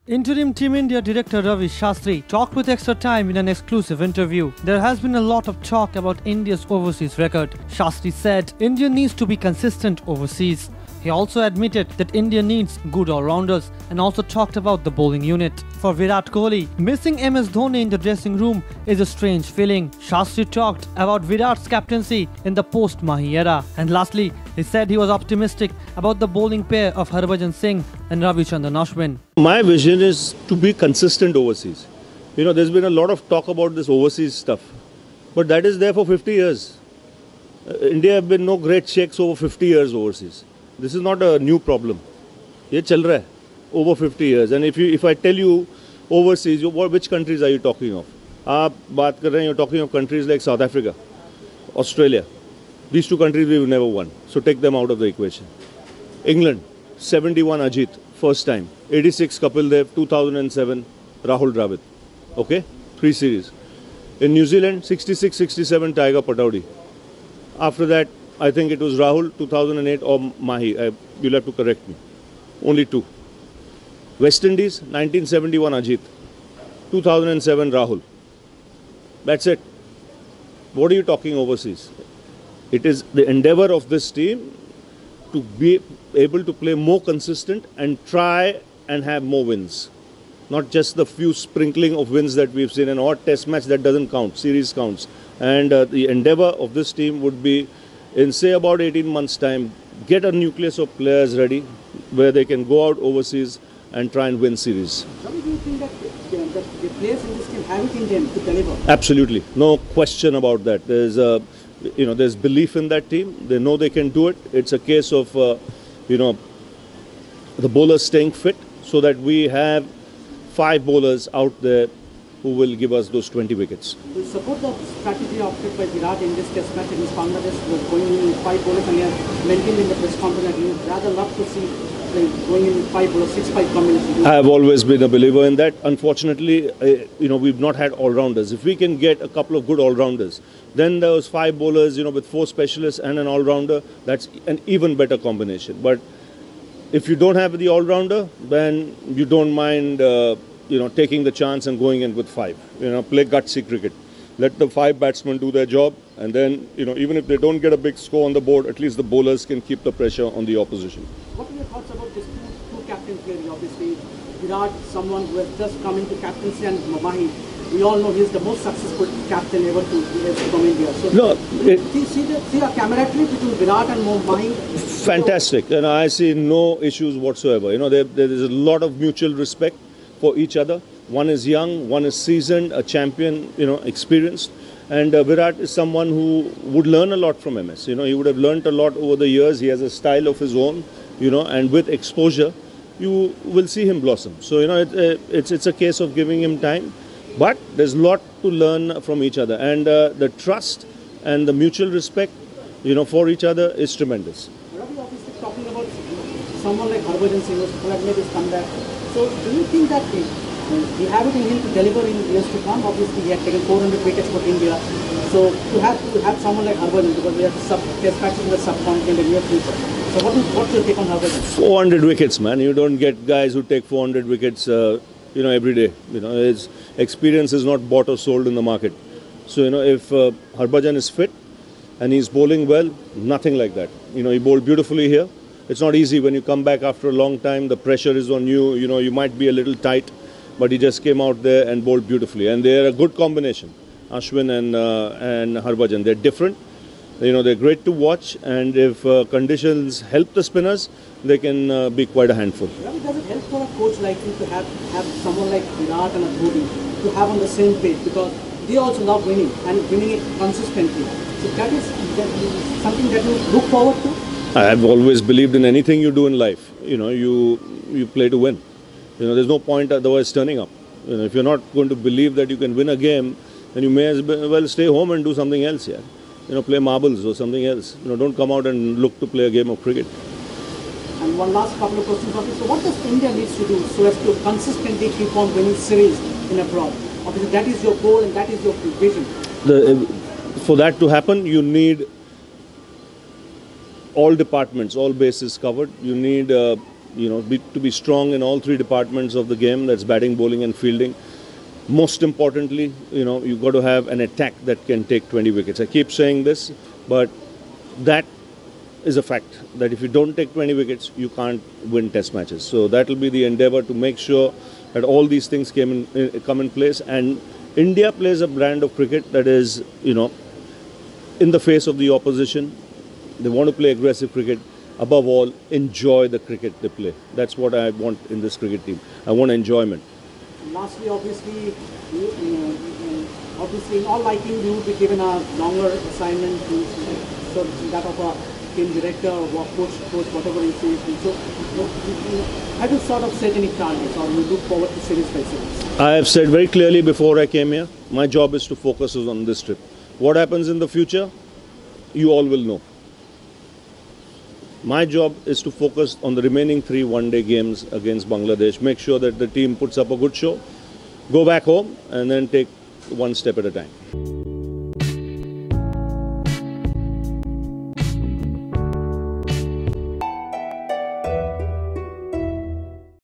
Interim Team India director Ravi Shastri talked with Extra Time in an exclusive interview. There has been a lot of talk about India's overseas record. Shastri said India needs to be consistent overseas. He also admitted that India needs good all-rounders and also talked about the bowling unit. For Virat Kohli, missing MS Dhoni in the dressing room is a strange feeling. Shastri talked about Virat's captaincy in the post-Mahi era. And lastly, he said he was optimistic about the bowling pair of Harbhajan Singh and Ravichandran Ashwin. My vision is to be consistent overseas. There's been a lot of talk about this overseas stuff. But that is there for 50 years. India have been no great shakes over 50 years overseas. This is not a new problem. Ye chal raha hai over 50 years. And if I tell you overseas, which countries are you talking of? You're talking of countries like South Africa, Australia. These two countries we've never won. So take them out of the equation. England, 71 Ajit, first time. 86 Kapil Dev, 2007 Rahul Dravid. Okay? 3 series. In New Zealand, 66-67 Tiger Pataudi. After that, I think it was Rahul, 2008 or Mahi. You'll have to correct me. Only 2. West Indies, 1971 Ajit. 2007 Rahul. That's it. What are you talking overseas? It is the endeavor of this team to be able to play more consistent and try and have more wins. Not just the few sprinkling of wins that we've seen. An odd test match that doesn't count. Series counts. And the endeavor of this team would be, in say about 18 months' time, get a nucleus of players ready where they can go out overseas and try and win series. Do you think that the players in this team have it in them to deliver? Absolutely. No question about that. There's belief in that team. They know they can do it. It's a case of, the bowlers staying fit so that we have 5 bowlers out there who will give us those 20 wickets. Do you support the strategy opted by Virat in this test match against Bangladesh, was going in with 5 bowlers, and he has mentioned in the press conference that you would rather love to see going in with 5 bowlers, 6-5 combination? I have always been a believer in that. Unfortunately, we've not had all-rounders. If we can get a couple of good all-rounders, then those 5 bowlers, with 4 specialists and an all-rounder, that's an even better combination. But if you don't have the all-rounder, then you don't mind taking the chance and going in with 5. Play gutsy cricket. Let the 5 batsmen do their job, and then, even if they don't get a big score on the board, at least the bowlers can keep the pressure on the opposition. What are your thoughts about this two captains here? Obviously, Virat, someone who has just come into captaincy, and Mahi. We all know he's the most successful captain ever to come India. So, see a camaraderie between Virat and Mahi? Fantastic. I see no issues whatsoever. There is a lot of mutual respect for each other. One is young, one is seasoned, a champion, experienced. And Virat is someone who would learn a lot from MS. He would have learned a lot over the years. He has a style of his own, and with exposure, you will see him blossom. So, it's a case of giving him time. But there's a lot to learn from each other. And the trust and the mutual respect, for each other is tremendous. Ravi, obviously talking about someone like Harbhajan Singh who has made his comeback. So do you think that we have it in him to deliver in years to come? Obviously he had taken 400 wickets for India. So to have someone like Harbhajan, because we have test matches in the subcontinent in the near future. So what's your take on Harbhajan? 400 wickets, man. You don't get guys who take 400 wickets every day. His experience is not bought or sold in the market. So, if Harbhajan is fit and he's bowling well, nothing like that. He bowled beautifully here. It's not easy when you come back after a long time. The pressure is on you. You might be a little tight, but he just came out there and bowled beautifully. And they're a good combination, Ashwin and Harbhajan. They're different. They're great to watch. And if conditions help the spinners, they can be quite a handful. Ravi, does it help for a coach like you to have someone like Virat and a Dhoni to have on the same page? Because they also love winning and winning it consistently. So that is something that you look forward to? I have always believed in anything you do in life. You play to win. There's no point otherwise turning up. If you're not going to believe that you can win a game, then you may as well stay home and do something else. Play marbles or something else. Don't come out and look to play a game of cricket. And one last couple of questions. So what does India needs to do so as to consistently keep on winning series in abroad? Obviously that is your goal and that is your vision. For that to happen, you need all departments, all bases covered. You need to be strong in all three departments of the game. That's batting, bowling, and fielding. Most importantly, you've got to have an attack that can take 20 wickets. I keep saying this, but that is a fact, that if you don't take 20 wickets, you can't win test matches. So that will be the endeavour, to make sure that all these things come in place. And India plays a brand of cricket that is, in the face of the opposition. They want to play aggressive cricket. Above all, enjoy the cricket they play. That's what I want in this cricket team. I want enjoyment. Lastly, obviously, in all likelihood, you would be given a longer assignment, so that of a team director or coach, whatever you say. So, have you sort of set any targets, or you look forward to series by series? I have said very clearly before I came here, my job is to focus on this trip. What happens in the future, you all will know. My job is to focus on the remaining 3 one-day games against Bangladesh, make sure that the team puts up a good show, go back home, and then take one step at a time.